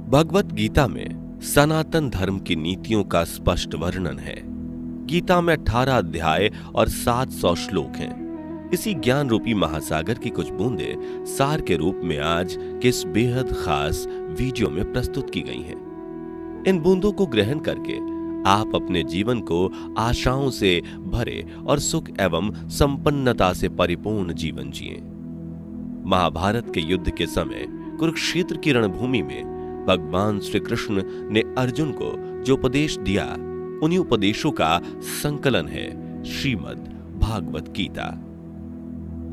भगवत गीता में सनातन धर्म की नीतियों का स्पष्ट वर्णन है। गीता में 18 अध्याय और 700 श्लोक हैं। इसी ज्ञान रूपी महासागर की कुछ बूंदें सार के रूप में आज के इस बेहद खास वीडियो में प्रस्तुत की गई हैं। इन बूंदों को ग्रहण करके आप अपने जीवन को आशाओं से भरे और सुख एवं संपन्नता से परिपूर्ण जीवन जिएं। महाभारत के युद्ध के समय कुरुक्षेत्र की रणभूमि में भगवान श्री कृष्ण ने अर्जुन को जो उपदेश दिया, उन्हीं उपदेशों का संकलन है श्रीमद् भागवत गीता।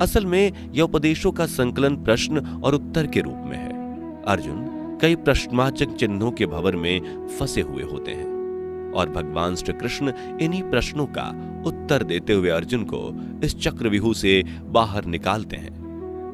असल में यह उपदेशों का संकलन प्रश्न और उत्तर के रूप में है। अर्जुन कई प्रश्नवाचक चिन्हों के भंवर में फंसे हुए होते हैं और भगवान श्री कृष्ण इन्हीं प्रश्नों का उत्तर देते हुए अर्जुन को इस चक्रव्यूह से बाहर निकालते हैं।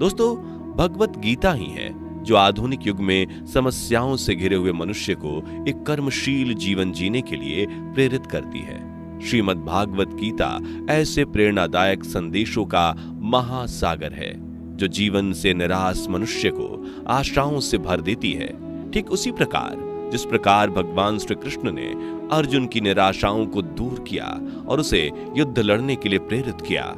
दोस्तों, भगवत गीता ही है जो आधुनिक युग में समस्याओं से घिरे हुए मनुष्य को एक कर्मशील जीवन जीने के लिए प्रेरित करती है। श्रीमद् भागवत गीता ऐसे प्रेरणादायक संदेशों का महासागर है जो जीवन से निराश मनुष्य को आशाओं से भर देती है। ठीक उसी प्रकार जिस प्रकार भगवान श्री कृष्ण ने अर्जुन की निराशाओं को दूर किया और उसे युद्ध लड़ने के लिए प्रेरित किया,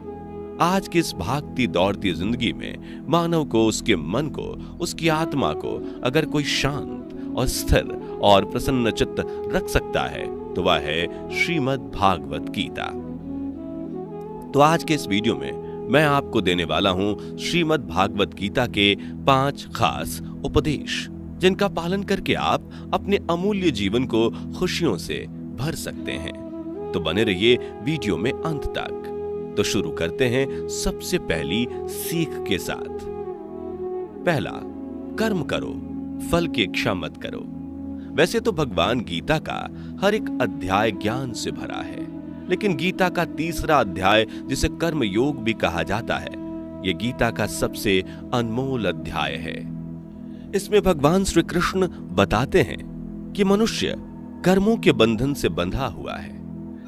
आज की इस भागती दौड़ती जिंदगी में मानव को, उसके मन को, उसकी आत्मा को अगर कोई शांत और स्थिर और प्रसन्न चित्त रख सकता है तो वह है श्रीमद् भागवत गीता। तो आज के इस वीडियो में मैं आपको देने वाला हूं श्रीमद् भागवत गीता के 5 खास उपदेश, जिनका पालन करके आप अपने अमूल्य जीवन को खुशियों से भर सकते हैं। तो बने रहिए वीडियो में अंत तक। तो शुरू करते हैं सबसे पहली सीख के साथ। पहला, कर्म करो, फल की इच्छा मत करो। वैसे तो भगवान गीता का हर एक अध्याय ज्ञान से भरा है, लेकिन गीता का तीसरा अध्याय, जिसे कर्म योग भी कहा जाता है, यह गीता का सबसे अनमोल अध्याय है। इसमें भगवान श्री कृष्ण बताते हैं कि मनुष्य कर्मों के बंधन से बंधा हुआ है।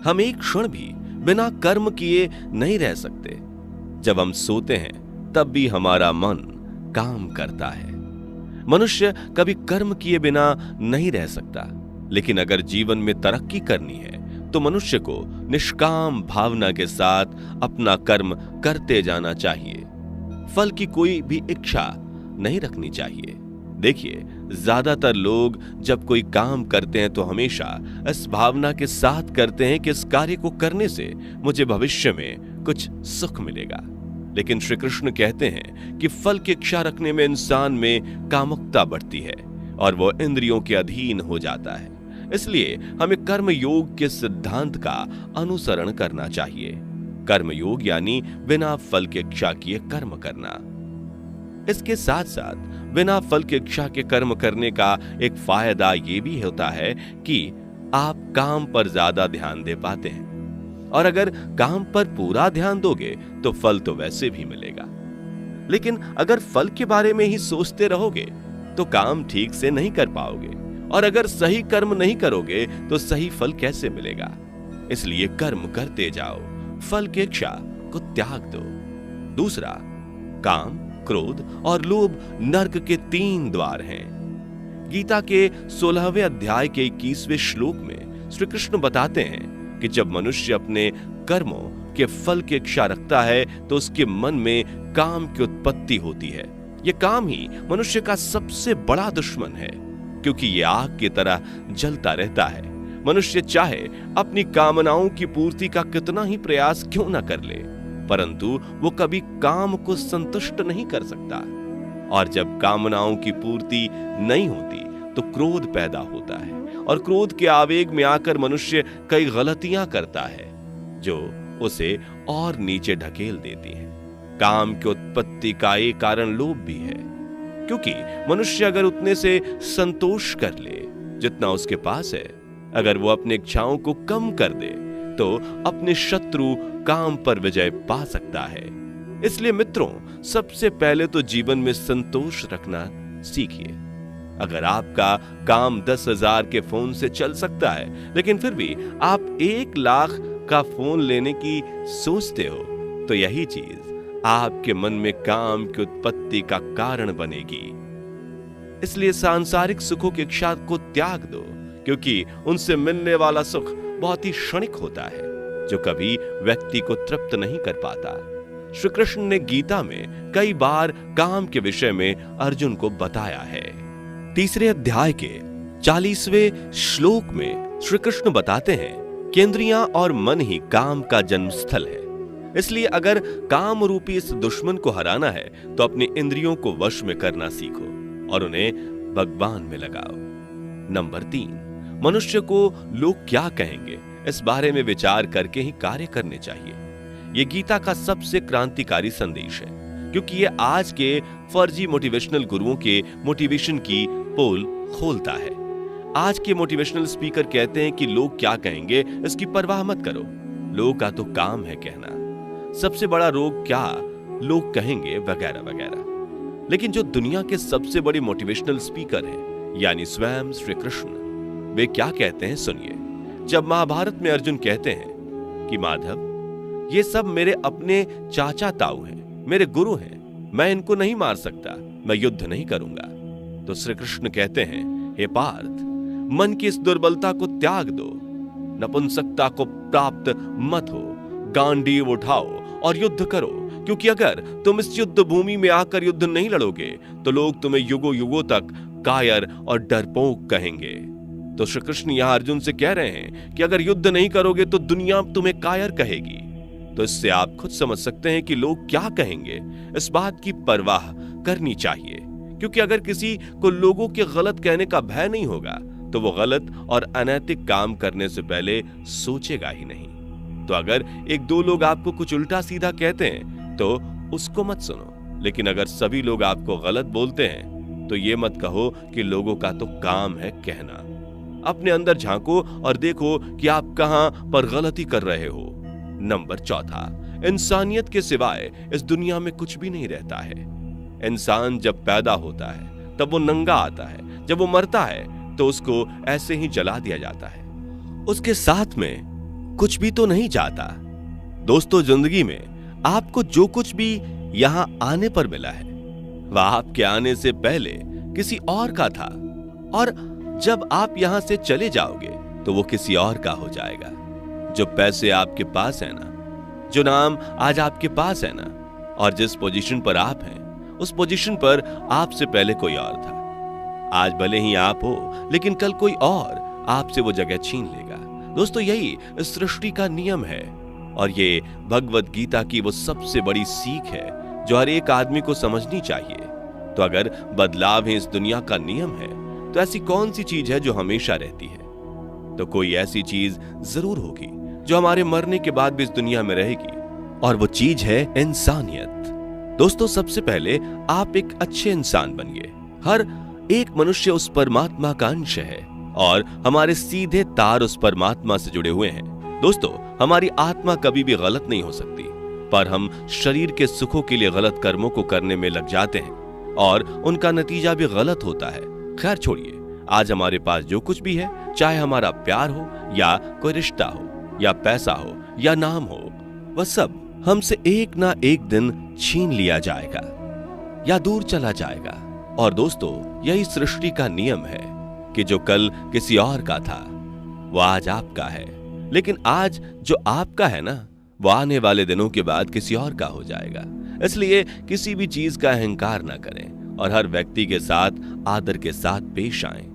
हम एक क्षण भी बिना कर्म किए नहीं रह सकते। जब हम सोते हैं तब भी हमारा मन काम करता है। मनुष्य कभी कर्म किए बिना नहीं रह सकता, लेकिन अगर जीवन में तरक्की करनी है तो मनुष्य को निष्काम भावना के साथ अपना कर्म करते जाना चाहिए। फल की कोई भी इच्छा नहीं रखनी चाहिए। देखिए, ज्यादातर लोग जब कोई काम करते हैं तो हमेशा इस भावना के साथ करते हैं कि इस कार्य को करने से मुझे भविष्य में कुछ सुख मिलेगा। लेकिन श्री कृष्ण कहते हैं कि फल की इच्छा रखने में इंसान में कामुकता बढ़ती है और वो इंद्रियों के अधीन हो जाता है। इसलिए हमें कर्म योग के सिद्धांत का अनुसरण करना चाहिए। कर्म योग यानी बिना फल की इच्छा किए कर्म करना। इसके साथ साथ बिना फल की इच्छा के कर्म करने का एक फायदा यह भी होता है कि आप काम पर ज्यादा ध्यान दे पाते हैं, और अगर काम पर पूरा ध्यान दोगे तो फल तो वैसे भी मिलेगा। लेकिन अगर फल के बारे में ही सोचते रहोगे तो काम ठीक से नहीं कर पाओगे, और अगर सही कर्म नहीं करोगे तो सही फल कैसे मिलेगा। इसलिए कर्म करते जाओ, फल की इच्छा को त्याग दो। दूसरा, काम, क्रोध और लोभ नर्क के 3 द्वार हैं। गीता के 16वें अध्याय के 21वें श्लोक में श्री कृष्ण बताते हैं कि जब मनुष्य अपने कर्मों के फल की इच्छा रखता है तो उसके मन में काम की उत्पत्ति होती है। यह काम ही मनुष्य का सबसे बड़ा दुश्मन है, क्योंकि यह आग की तरह जलता रहता है। मनुष्य चाहे अपनी कामनाओं की पूर्ति का कितना ही प्रयास क्यों न कर ले, परंतु वो कभी काम को संतुष्ट नहीं कर सकता। और जब कामनाओं की पूर्ति नहीं होती तो क्रोध पैदा होता है, और क्रोध के आवेग में आकर मनुष्य कई गलतियां करता है जो उसे और नीचे ढकेल देती हैं। काम की उत्पत्ति का एक कारण लोभ भी है, क्योंकि मनुष्य अगर उतने से संतोष कर ले जितना उसके पास है, अगर वो अपनी इच्छाओं को कम कर दे तो अपने शत्रु काम पर विजय पा सकता है। इसलिए मित्रों, सबसे पहले तो जीवन में संतोष रखना सीखिए। अगर आपका काम 10,000 के फोन से चल सकता है, लेकिन फिर भी आप 1 लाख का फोन लेने की सोचते हो, तो यही चीज आपके मन में काम की उत्पत्ति का कारण बनेगी। इसलिए सांसारिक सुखों की इच्छा को त्याग दो, क्योंकि उनसे मिलने वाला सुख बहुत ही क्षणिक होता है, जो कभी व्यक्ति को तृप्त नहीं कर पाता। श्री कृष्ण ने गीता में कई बार काम के विषय में अर्जुन को बताया है। तीसरे अध्याय के 40वें श्लोक में श्री कृष्ण बताते हैं कि इंद्रियां और मन ही काम का जन्मस्थल है। इसलिए अगर काम रूपी इस दुश्मन को हराना है तो अपनी इंद्रियों को वश में करना सीखो और उन्हें भगवान में लगाओ। नंबर 3, मनुष्य को लोग क्या कहेंगे इस बारे में विचार करके ही कार्य करने चाहिए। यह गीता का सबसे क्रांतिकारी संदेश है, क्योंकि यह आज के फर्जी मोटिवेशनल गुरुओं के मोटिवेशन की पोल खोलता है। आज के मोटिवेशनल स्पीकर कहते हैं कि लोग क्या कहेंगे इसकी परवाह मत करो, लोगों का तो काम है कहना, सबसे बड़ा रोग क्या लोग कहेंगे वगैरह वगैरह। लेकिन जो दुनिया के सबसे बड़े मोटिवेशनल स्पीकर हैं, यानी स्वयं श्री कृष्ण, वे क्या कहते हैं सुनिए। जब महाभारत में अर्जुन कहते हैं कि माधव, ये सब मेरे अपने चाचा ताऊ हैं, मेरे गुरु हैं, मैं इनको नहीं मार सकता, मैं युद्ध नहीं करूंगा, तो श्री कृष्ण कहते हैं, हे पार्थ, मन की इस दुर्बलता को त्याग दो, नपुंसकता को प्राप्त मत हो, गांडीव उठाओ और युद्ध करो, क्योंकि अगर तुम इस युद्ध भूमि में आकर युद्ध नहीं लड़ोगे तो लोग तुम्हें युगों युगों तक कायर और डरपोक कहेंगे। तो श्री कृष्ण यहां अर्जुन से कह रहे हैं कि अगर युद्ध नहीं करोगे तो दुनिया तुम्हें कायर कहेगी। तो इससे आप खुद समझ सकते हैं कि लोग क्या कहेंगे, इस बात की परवाह करनी चाहिए, क्योंकि अगर किसी को लोगों के गलत कहने का भय नहीं होगा तो वो गलत और अनैतिक काम करने से पहले सोचेगा ही नहीं। तो अगर एक दो लोग आपको कुछ उल्टा सीधा कहते हैं तो उसको मत सुनो, लेकिन अगर सभी लोग आपको गलत बोलते हैं तो ये मत कहो कि लोगों का तो काम है कहना। अपने अंदर झांको और देखो कि आप कहां पर गलती कर रहे हो। नंबर 4, इंसानियत के सिवाय इस दुनिया में कुछ भी नहीं रहता है। इंसान जब पैदा होता है तब वो नंगा आता है, जब वो मरता है तो उसको ऐसे ही जला दिया जाता है, उसके साथ में कुछ भी तो नहीं जाता। दोस्तों, जिंदगी में आपको जो कुछ भी यहां आने पर मिला है वह आपके आने से पहले किसी और का था, और जब आप यहां से चले जाओगे तो वो किसी और का हो जाएगा। जो पैसे आपके पास है ना, जो नाम आज आपके पास है ना, और जिस पोजीशन पर आप हैं उस पोजीशन पर आपसे पहले कोई और था। आज भले ही आप हो, लेकिन कल कोई और आपसे वो जगह छीन लेगा। दोस्तों, यही इस सृष्टि का नियम है, और ये भगवत गीता की वो सबसे बड़ी सीख है जो हर एक आदमी को समझनी चाहिए। तो अगर बदलाव ही इस दुनिया का नियम है तो ऐसी कौन सी चीज है जो हमेशा रहती है? तो कोई ऐसी चीज जरूर होगी जो हमारे मरने के बाद भी इस दुनिया में रहेगी, और वो चीज है इंसानियत। दोस्तों, सबसे पहले आप एक अच्छे इंसान बनिए। हर एक मनुष्य उस परमात्मा का अंश है और हमारे सीधे तार उस परमात्मा से जुड़े हुए हैं। दोस्तों, हमारी आत्मा कभी भी गलत नहीं हो सकती, पर हम शरीर के सुखों के लिए गलत कर्मों को करने में लग जाते हैं और उनका नतीजा भी गलत होता है। खैर छोड़िए, आज हमारे पास जो कुछ भी है, चाहे हमारा प्यार हो या कोई रिश्ता हो या पैसा हो या नाम हो, वह सब हमसे एक ना एक दिन छीन लिया जाएगा या दूर चला जाएगा। और दोस्तों, यही सृष्टि का नियम है कि जो कल किसी और का था वो आज आपका है, लेकिन आज जो आपका है ना, वो आने वाले दिनों के बाद किसी और का हो जाएगा। इसलिए किसी भी चीज का अहंकार ना करें और हर व्यक्ति के साथ आदर के साथ पेश आएं।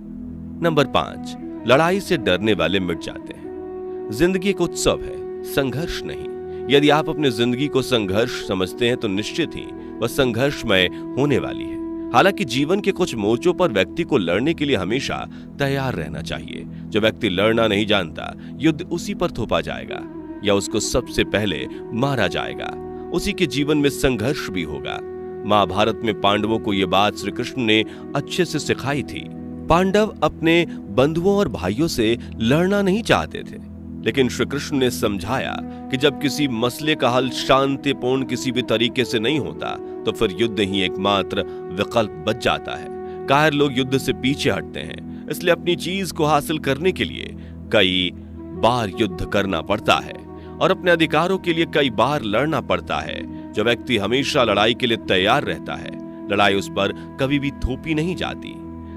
नंबर 5, लड़ाई से डरने वाले मिट जाते हैं। जिंदगी एक उत्सव है, संघर्ष नहीं। यदि आप अपनी जिंदगी को संघर्ष समझते हैं तो निश्चित ही वह संघर्षमय होने वाली है। हालांकि जीवन के कुछ मोर्चों पर व्यक्ति को लड़ने के लिए हमेशा तैयार रहना चाहिए। जो व्यक्ति लड़ना नहीं जानता, युद्ध उसी पर थोपा जाएगा या उसको सबसे पहले मारा जाएगा। उसी के जीवन में संघर्ष भी होगा। महाभारत में पांडवों को यह बात श्री कृष्ण ने अच्छे से सिखाई थी। पांडव अपने बंधुओं और भाइयों से लड़ना नहीं चाहते थे, लेकिन श्री कृष्ण ने समझाया कि जब किसी मसले का हल शांतिपूर्ण किसी भी तरीके से नहीं होता तो फिर युद्ध ही एकमात्र विकल्प बच जाता है। कायर लोग युद्ध से पीछे हटते हैं, इसलिए अपनी चीज को हासिल करने के लिए कई बार युद्ध करना पड़ता है और अपने अधिकारों के लिए कई बार लड़ना पड़ता है। जो व्यक्ति हमेशा लड़ाई के लिए तैयार रहता है, लड़ाई उस पर कभी भी थोपी नहीं जाती।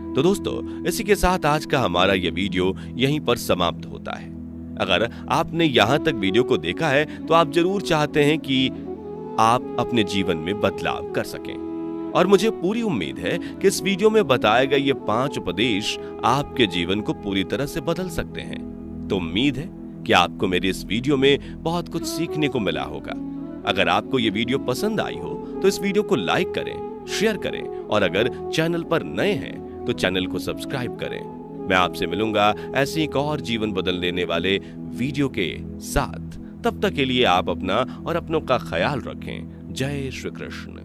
तो दोस्तों, इसी के साथ आज का हमारा ये वीडियो यहीं पर समाप्त होता है। अगर आपने यहां तक वीडियो को देखा है तो आप जरूर चाहते हैं कि आप अपने जीवन में बदलाव कर सकें, और मुझे पूरी उम्मीद है कि इस वीडियो में बताए गए ये 5 उपदेश आपके जीवन को पूरी तरह से बदल सकते हैं। तो उम्मीद है कि आपको मेरी इस वीडियो में बहुत कुछ सीखने को मिला होगा। अगर आपको ये वीडियो पसंद आई हो तो इस वीडियो को लाइक करें, शेयर करें, और अगर चैनल पर नए हैं तो चैनल को सब्सक्राइब करें। मैं आपसे मिलूंगा ऐसे एक और जीवन बदल देने वाले वीडियो के साथ। तब तक के लिए आप अपना और अपनों का ख्याल रखें। जय श्री कृष्ण।